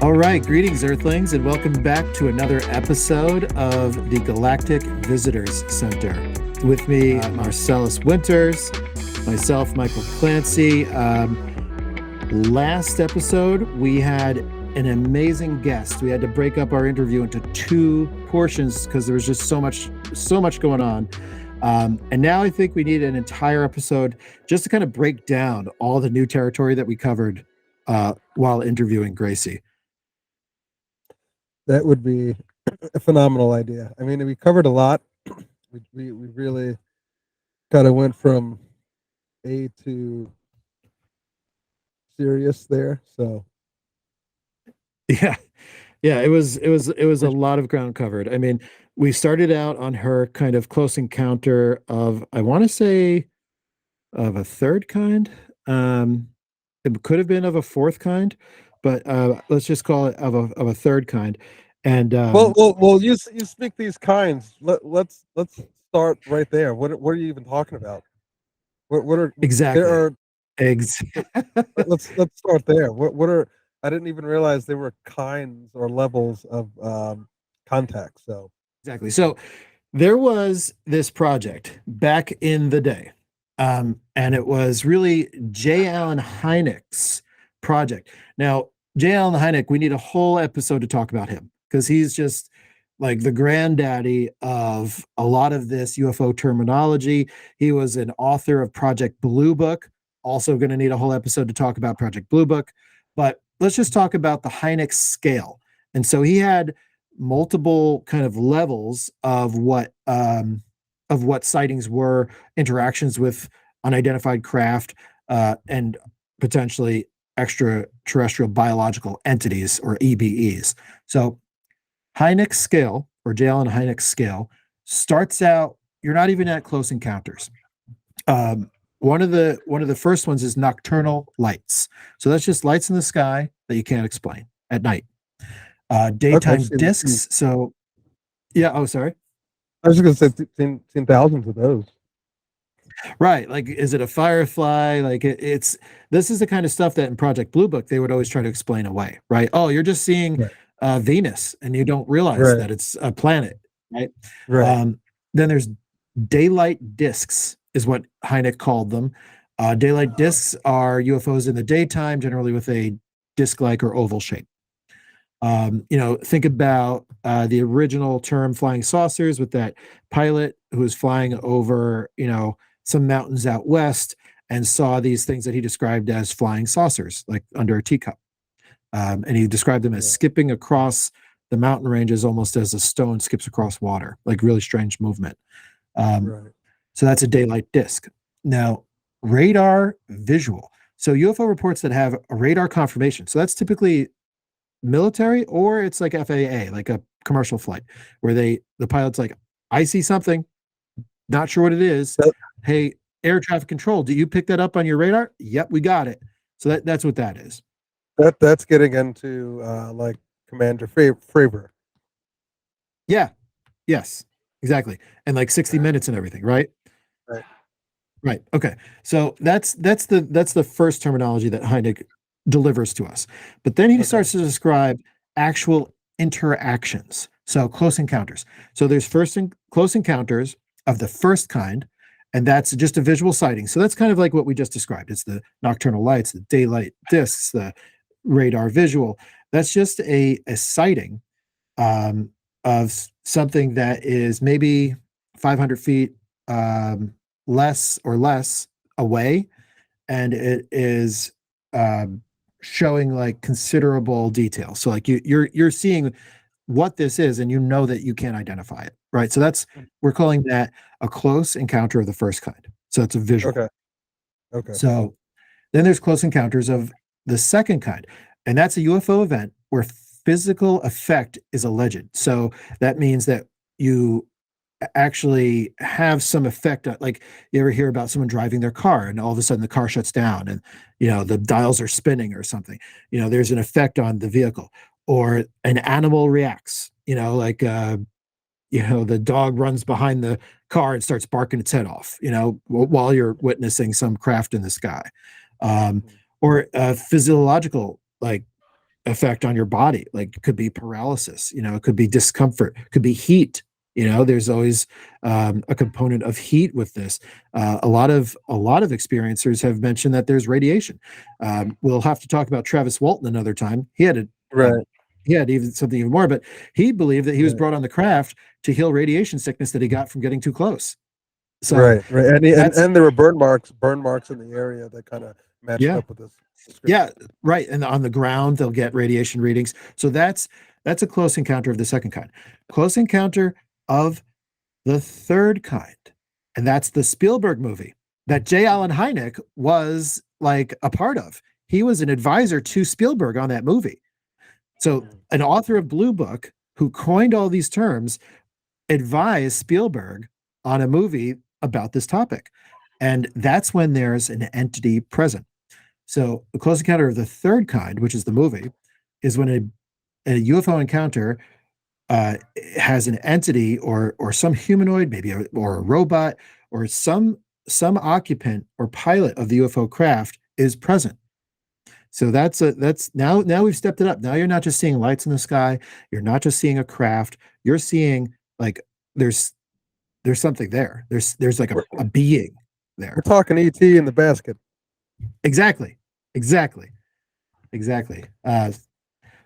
All right, greetings, Earthlings, and welcome back to another episode of the Galactic Visitors Center. With me, Marcellus Winters, myself, Michael Clancy. Last episode, we had an amazing guest. We had to break up our interview into two portions because there was just so much going on. And now I think we need an entire episode just to kind of break down all the new territory that we covered while interviewing Gracie. That would be a phenomenal idea. I mean, we covered a lot. We really kind of went from A to serious there. So Yeah. Yeah, it was a lot of ground covered. I mean, we started out on her kind of close encounter of, I want to say, of a third kind. It could have been of a fourth kind, but let's just call it of a third kind. And well, you speak these kinds. Let's start right there. What are you even talking about? What are exactly. there are Ex- let's start there. What are I didn't even realize there were kinds or levels of contact. So exactly. So there was this project back in the day, and it was really J. Allen Hynek's project. Now, J. Allen Hynek, we need a whole episode to talk about him because he's just like the granddaddy of a lot of this UFO terminology. He was an author of Project Blue Book. Also, going to need a whole episode to talk about Project Blue Book. But let's just talk about the Hynek scale. And so he had multiple kind of levels of what sightings were, interactions with unidentified craft, and potentially extraterrestrial biological entities or EBEs. So Hynek scale, or J. Allen Hynek scale, starts out, you're not even at close encounters. One of the first ones is nocturnal lights. So that's just lights in the sky that you can't explain at night. Daytime discs. So yeah. Oh, sorry. I was just going to say seen thousands of those. Right. Like, is it a firefly? Like it's this is the kind of stuff that in Project Blue Book they would always try to explain away. Right. Oh, you're just seeing Venus, and you don't realize that it's a planet. Right. Right. Then there's daylight discs, is what Hynek called them. Daylight discs are UFOs in the daytime, generally with a disc-like or oval shape. Think about the original term flying saucers with that pilot who was flying over, some mountains out west and saw these things that he described as flying saucers, like under a teacup. And he described them as skipping across the mountain ranges almost as a stone skips across water, like really strange movement. So that's a daylight disc. Now, radar visual. So UFO reports that have a radar confirmation. So that's typically military, or it's like FAA, like a commercial flight, where the pilot's like, I see something, not sure what it is. Hey, air traffic control, do you pick that up on your radar? Yep, we got it. So that's what that is. That's getting into like Commander Fravor. Yeah. Yes, exactly. And like 60 minutes and everything, right? Right. Okay. So that's the first terminology that Hynek delivers to us. But then he starts to describe actual interactions. So close encounters. So there's close encounters of the first kind, and that's just a visual sighting. So that's kind of like what we just described. It's the nocturnal lights, the daylight discs, the radar visual. That's just a sighting of something that is maybe 500 feet less away, and it is showing like considerable detail. So like you're seeing what this is, and you know that you can't identify it, right? So we're calling that a close encounter of the first kind. So it's a visual. Okay. So then there's close encounters of the second kind, and that's a UFO event where physical effect is alleged. So that means that you actually have some effect. Like, you ever hear about someone driving their car and all of a sudden the car shuts down and the dials are spinning or something. There's an effect on the vehicle, or an animal reacts. The dog runs behind the car and starts barking its head off. While you're witnessing some craft in the sky, or physiological, like effect on your body. Like it could be paralysis, it could be discomfort, it could be heat. There's always a component of heat with this. A lot of experiencers have mentioned that there's radiation. We'll have to talk about Travis Walton another time. He had Right. he had even something even more, but he believed that he was Right. brought on the craft to heal radiation sickness that he got from getting too close. So Right. And that's and there were burn marks in the area that kind of matched yeah, up with this description. yeah, right. And on the ground, they'll get radiation readings. So that's a close encounter of the second kind. Close encounter of the third kind, and that's the Spielberg movie that J. Allen Hynek was like a part of. He was an advisor to Spielberg on that movie. So an author of Blue Book who coined all these terms advised Spielberg on a movie about this topic. And that's when there's an entity present. So the close encounter of the third kind, which is the movie, is when a UFO encounter has an entity or some humanoid, maybe or a robot or some occupant or pilot of the UFO craft is present. So that's now we've stepped it up. Now you're not just seeing lights in the sky. You're not just seeing a craft. You're seeing like there's something there. There's like a being there. We're talking ET in the basket. Exactly.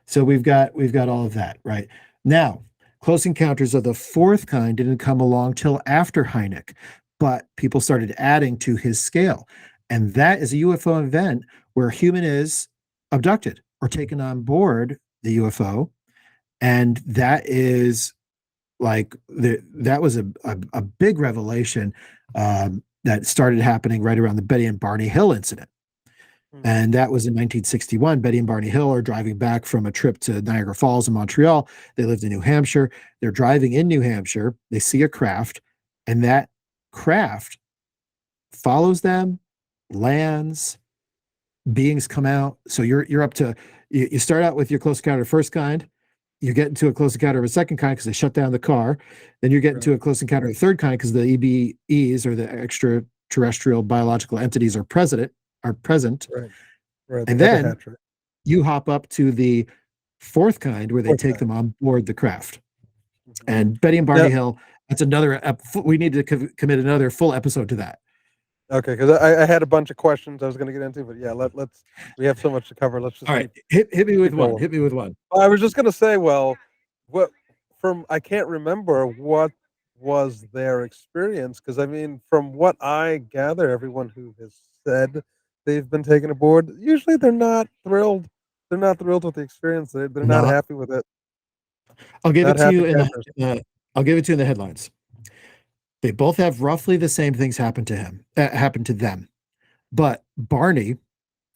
So we've got all of that right now. Close encounters of the fourth kind didn't come along till after Hynek, but people started adding to his scale, and that is a UFO event where a human is abducted or taken on board the UFO, and that is like that was a big revelation that started happening right around the Betty and Barney Hill incident. And that was in 1961. Betty and Barney Hill are driving back from a trip to Niagara Falls in Montreal. They lived in New Hampshire. They're driving in New Hampshire. They see a craft, and that craft follows them, lands, beings come out. So you're up to, you start out with your close encounter of first kind. You get into a close encounter of a second kind because they shut down the car. Then you get into a close encounter of a third kind because the EBEs, or the extraterrestrial biological entities, are present. Right. And then you hop up to the fourth kind where they take them on board the craft. And Betty and Barney Hill, that's another, we need to commit another full episode to that. Okay, because I had a bunch of questions I was going to get into, but yeah, let's we have so much to cover. Let's just all right. Hit me with one. Hit me with one. I was just going to say, well, I can't remember what was their experience, because I mean, from what I gather, everyone who has said they've been taken aboard, usually they're not thrilled. They're not thrilled with the experience. They're not happy with it. I'll give it to you in the headlines. They both have roughly the same things happen to them, but Barney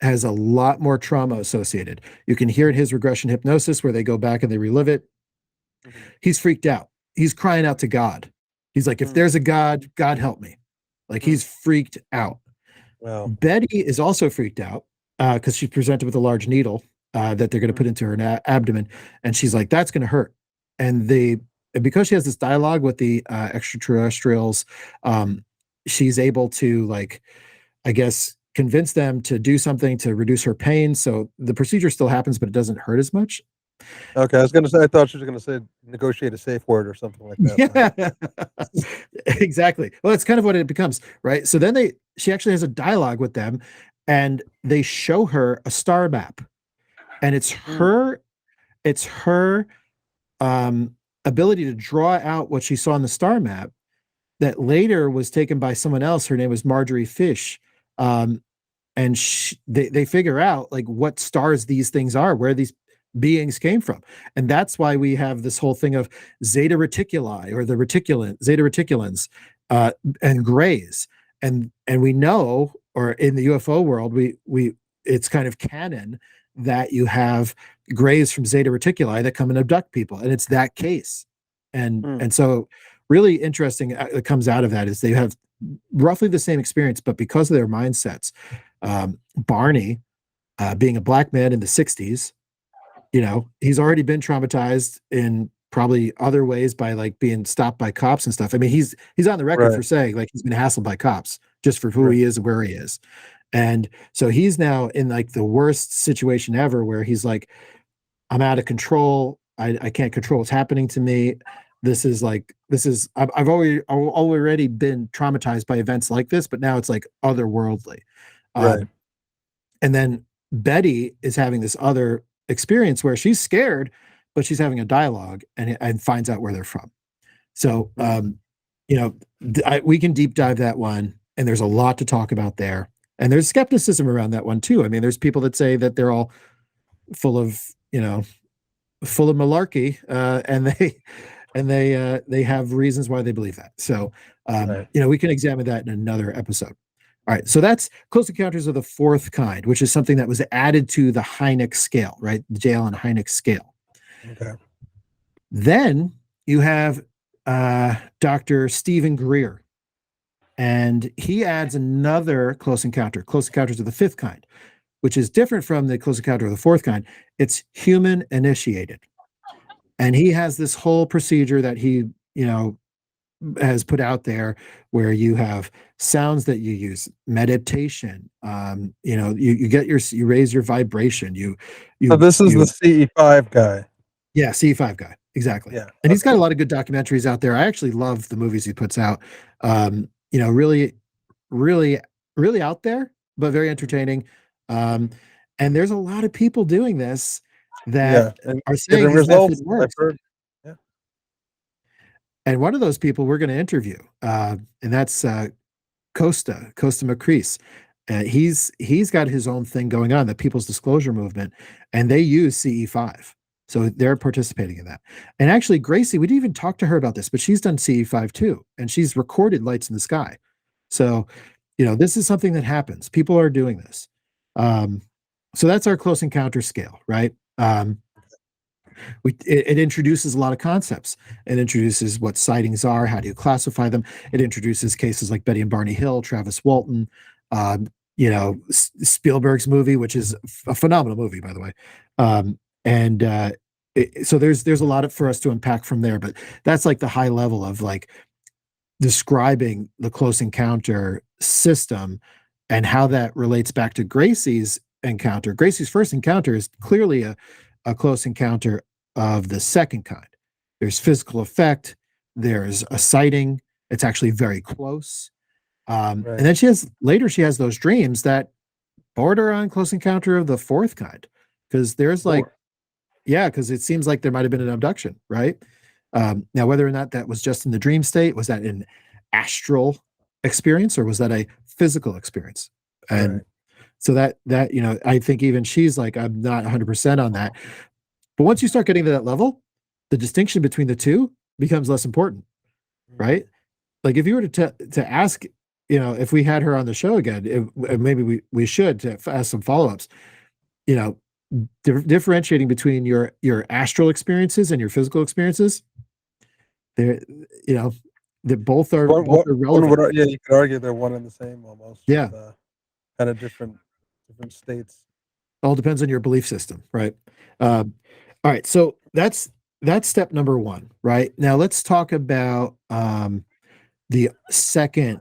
has a lot more trauma associated. You can hear in his regression hypnosis where they go back and they relive it. He's freaked out. He's crying out to God. He's like, if there's a God, God help me. Like he's freaked out. Wow. Betty is also freaked out because she's presented with a large needle that they're going to put into her abdomen, and she's like, that's going to hurt. And because she has this dialogue with the extraterrestrials, she's able to, like, I guess, convince them to do something to reduce her pain. So the procedure still happens, but it doesn't hurt as much. Okay, I thought she was going to say negotiate a safe word or something like that. Yeah, exactly. Well, that's kind of what it becomes, right? So then she actually has a dialogue with them, and they show her a star map, and it's her ability to draw out what she saw on the star map that later was taken by someone else. Her name was Marjorie Fish. And they figure out like what stars these things are, where these beings came from. And that's why we have this whole thing of Zeta Reticuli, or the Zeta Reticulans, and grays. And we know, or in the UFO world, we it's kind of canon that you have grays from Zeta Reticuli that come and abduct people, and it's that case. And so really interesting that comes out of that is they have roughly the same experience, but because of their mindsets, Barney, being a black man in the 60s, he's already been traumatized in probably other ways by like being stopped by cops and stuff. I mean, he's on the record for saying like he's been hassled by cops just for who he is and where he is. And so he's now in like the worst situation ever, where he's like, I'm out of control. I can't control what's happening to me. I've already been traumatized by events like this, but now it's like otherworldly. Right. Um, and then Betty is having this other experience where she's scared, but she's having a dialogue and finds out where they're from. So, Mm. we can deep dive that one, and there's a lot to talk about there. And there's skepticism around that one too. I mean, there's people that say that they're all full of, full of malarkey, and they have reasons why they believe that. So, Right. we can examine that in another episode. All right, so that's Close Encounters of the Fourth Kind, which is something that was added to the Hynek scale, right? The J. Allen Hynek scale. Okay. Then you have Dr. Stephen Greer, and he adds another Close Encounters of the Fifth Kind, which is different from the Close Encounter of the Fourth Kind. It's human initiated. And he has this whole procedure that he, has put out there where you have sounds that you use, meditation. You raise your vibration. You, So you, this is the you, CE5 guy. yeah, C5 guy. Exactly. Yeah. And he's got Okay. a lot of good documentaries out there. I actually love the movies he puts out. Really, really, really out there, but very entertaining. Um, and there's a lot of people doing this that Yeah, and are saying getting his method results, I've works. heard. Yeah. And one of those people we're going to interview, and that's Costa Macris. He's got his own thing going on, the People's Disclosure Movement, and they use CE5. So they're participating in that. And actually, Gracie, we didn't even talk to her about this, but she's done CE5 too, and she's recorded lights in the sky. So, this is something that happens. People are doing this. Um, so that's our close encounter scale, right? It introduces a lot of concepts. It introduces what sightings are, how do you classify them. It introduces cases like Betty and Barney Hill, Travis Walton, Spielberg's movie, which is a phenomenal movie, by the way. And so there's a lot for us to unpack from there, but that's like the high level of like describing the close encounter system and how that relates back to Gracie's encounter. Gracie's first encounter is clearly a close encounter of the second kind. There's physical effect, there's a sighting, it's actually very close. And Right. then she has those dreams that border on close encounter of the fourth kind. Because there's like, Sure. yeah, because it seems like there might have been an abduction, right? Now, whether or not that was just in the dream state, was that an astral experience or was that a physical experience? And Right. so I think even she's like, I'm not 100% on that. But once you start getting to that level, the distinction between the two becomes less important, Mhm. right? Like if you were to ask, if we had her on the show again, maybe we should to ask some follow-ups, you know, differentiating between your astral experiences and your physical experiences, they're, you know, they both are One relevant. would, yeah, you could argue they're one and the same almost, just, Yeah, kind of different states. all depends on your belief system, right? All right, so that's step number one, right? Now let's talk about the second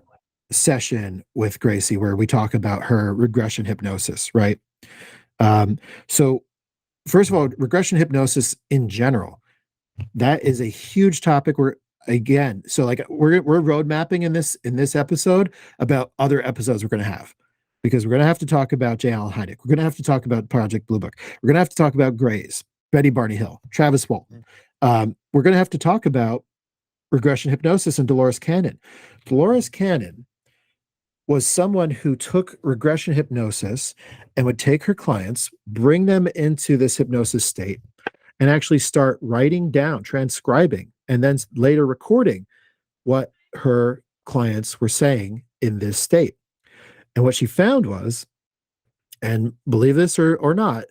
session with Gracie, where we talk about her regression hypnosis, right? So first of all, regression hypnosis in general, that is a huge topic. We're road mapping in this episode about other episodes we're going to have, because we're going to have to talk about J. Allen Hynek. We're going to have to talk about Project Blue Book. We're going to have to talk about Grays, Betty Barney Hill, Travis Walton. Mm. We're going to have to talk about regression hypnosis and Dolores Cannon. Dolores Cannon was someone who took regression hypnosis and would take her clients, bring them into this hypnosis state, and actually start writing down, transcribing, and then later recording what her clients were saying in this state. And what she found was, and believe this or not,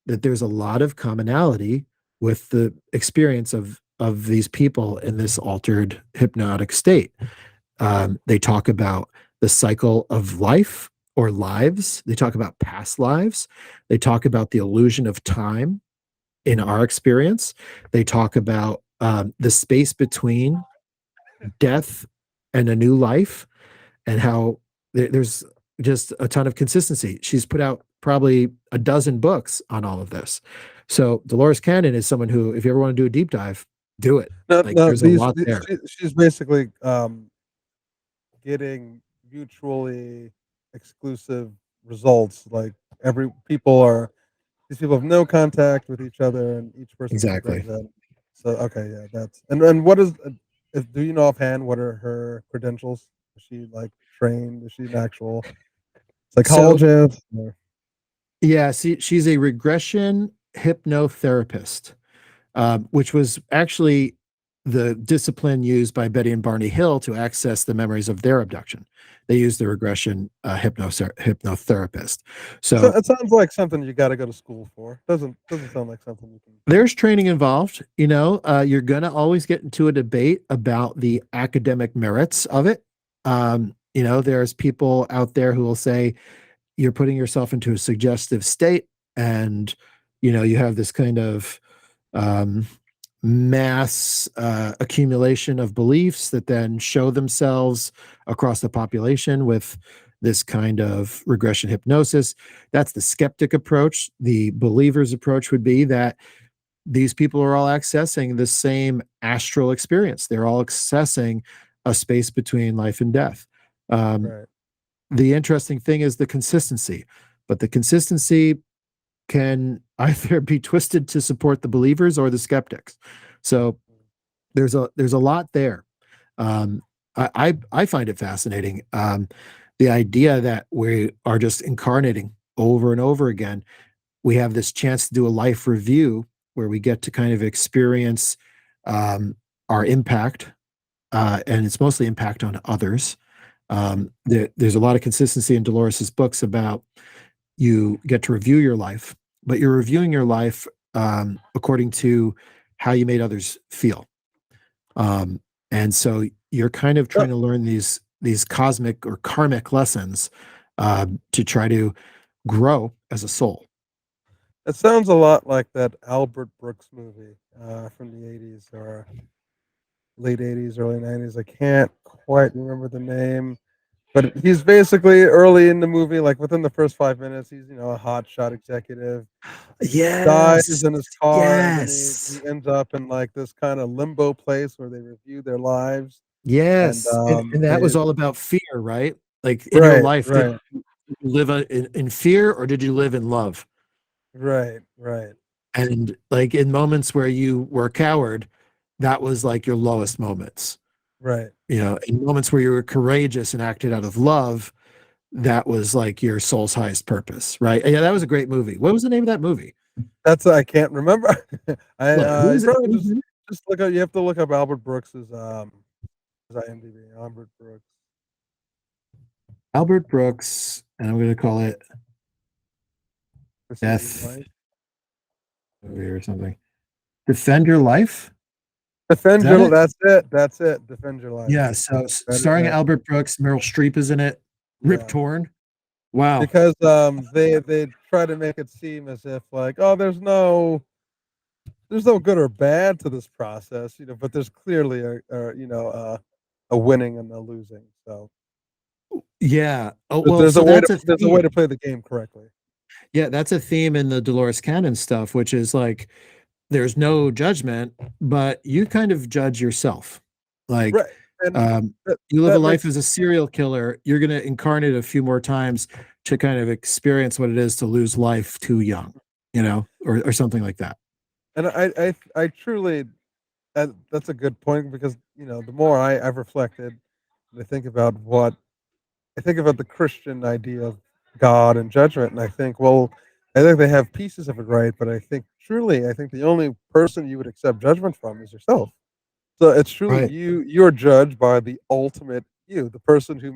that there's a lot of commonality with the experience of these people in this altered hypnotic state. They talk about the cycle of life or lives. They talk about past lives. They talk about the illusion of time in our experience. They talk about the space between death and a new life, and how there's just a ton of consistency. She's put out probably a dozen books on all of this. So Dolores Cannon is someone who, if you ever want to do a deep dive, do it. No, Like no, there's a lot there. she's basically getting mutually exclusive results. Like every people are these people have no contact with each other, and each person kind of Exactly. brings in. So okay, yeah, that's and what is if do you know offhand what are her credentials? Is she like trained? Is she an actual So psychologist? Or, yeah, see, she's a regression hypnotherapist, which was actually the discipline used by Betty and Barney Hill to access the memories of their abduction. They used the regression hypnotherapist. so So it sounds like something you got to go to school for. Doesn't sound like something you can. there's training involved. You're going to always get into a debate about the academic merits of it. There's people out there who will say you're putting yourself into a suggestive state, and you have this kind of um, mass accumulation of beliefs that then show themselves across the population with this kind of regression hypnosis. That's the skeptic approach. The believer's approach would be that these people are all accessing the same astral experience. They're all accessing a space between life and death. Um, Right. the interesting thing is the consistency, but the consistency can either be twisted to support the believers or the skeptics. So there's a lot there. I find it fascinating. The idea that we are just incarnating over and over again. We have this chance to do a life review where we get to kind of experience our impact, and it's mostly impact on others. There's a lot of consistency in Dolores's books about you get to review your life, but you're reviewing your life according to how you made others feel. And so you're kind of Uh, trying to learn these cosmic or karmic lessons to try to grow as a soul. It sounds a lot like that Albert Brooks movie from the '80s or late '80s, early '90s. I can't quite remember the name. But he's basically early in the movie, like within the first 5 minutes, he's a hot shot executive. He dies Yes, in his car, and then he yes, ends up in like this kind of limbo place where they review their lives, and yes. And that they was all about fear, right? Like in your right, life, did right, you live in fear or did you live in love? right, right, And like in moments where you were a coward, that was like your lowest moments. right. In moments where you were courageous and acted out of love, that was like your soul's highest purpose, right? And yeah, that was a great movie. What was the name of that movie? That's I can't remember. What? Who You is it? probably just look up. You have to look up Albert Brooks's his IMDb. Albert Brooks. Albert Brooks, and I'm going to call it Pursuing Death Life. movie or something. Defend Your Life. Is Defend that your. it? That's it. That's it. Defend your life. Yeah. So That is starring it. Albert Brooks, Meryl Streep is in it. Rip Yeah. Torn. Wow. Because they try to make it seem as if like oh there's no good or bad to this process but there's clearly a winning and a losing so Yeah. Oh well. So there's a way to play the game correctly. that's a theme in the Dolores Cannon stuff, which is like there's no judgment, but you kind of judge yourself. Like, Right, and um, that you live a that life makes as a serial killer. You're going to incarnate a few more times to kind of experience what it is to lose life too young, or something like that. and I truly that's a good point because the more I've reflected and I think about the Christian idea of God and judgment, and I think, well, I think they have pieces of it right, but I think the only person you would accept judgment from is yourself. So it's truly Right. you're judged by the ultimate you, the person who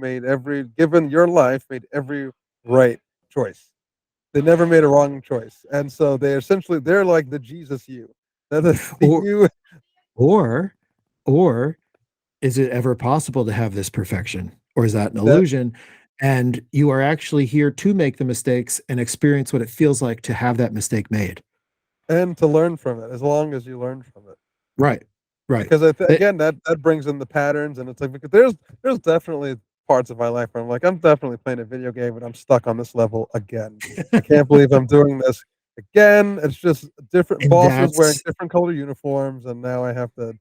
given your life, made every right choice. They never made a wrong choice, and so they're like the Jesus you. That is the Or, you. or, or is it ever possible to have this perfection, or is that an That illusion? And you are actually here to make the mistakes and experience what it feels like to have that mistake made. and to learn from it, as long as you learn from it. Right. Right. Because It- again, that brings in the patterns, and it's like because there's definitely parts of my life where I'm like, I'm definitely playing a video game, and I'm stuck on this level again. I can't believe I'm doing this. again. It's just different And bosses wearing that's different color uniforms, and now I have to.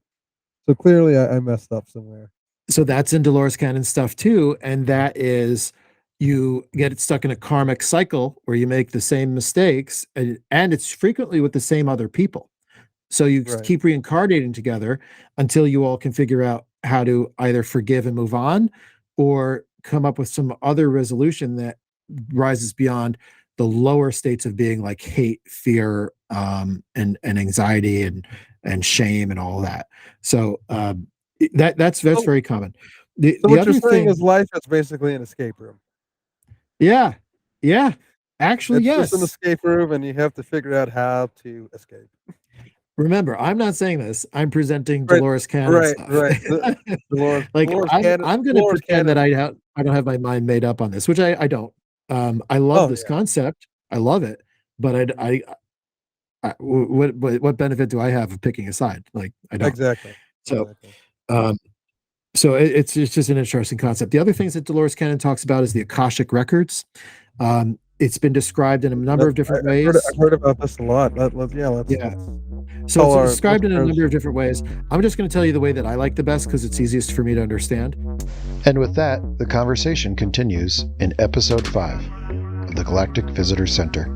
So clearly, I messed up somewhere. so that's in Dolores Cannon stuff too, and that is you get stuck in a karmic cycle where you make the same mistakes, and it's frequently with the same other people. So you Right. keep reincarnating together until you all can figure out how to either forgive and move on or come up with some other resolution that rises beyond the lower states of being like hate, fear, and anxiety and shame and all that. So that's So, very common. The so the what you're other saying thing, is life is basically an escape room. yeah, yeah, actually, It's just an yes. escape room, and you have to figure out how to escape. Remember, I'm not saying this. I'm presenting Right, Dolores Cannon right, stuff. right. The Like Dolores Cannon, I'm going to Dolores pretend that Cannon. I don't have my mind made up on this, which I don't. I love Oh this yeah, concept. I love it, but mhm, what benefit do I have of picking a side? Like I don't. exactly, So exactly. um, it's just an interesting concept. The other things that Dolores Cannon talks about is the Akashic records. It's been described in a number That, of different I've ways. heard about this a lot. Yeah, Yeah. let's So tell it's our described in a listeners. number of different ways. I'm just going to tell you the way that I like the best because it's easiest for me to understand. And with that, the conversation continues in Episode 5 of the Galactic Visitor Center.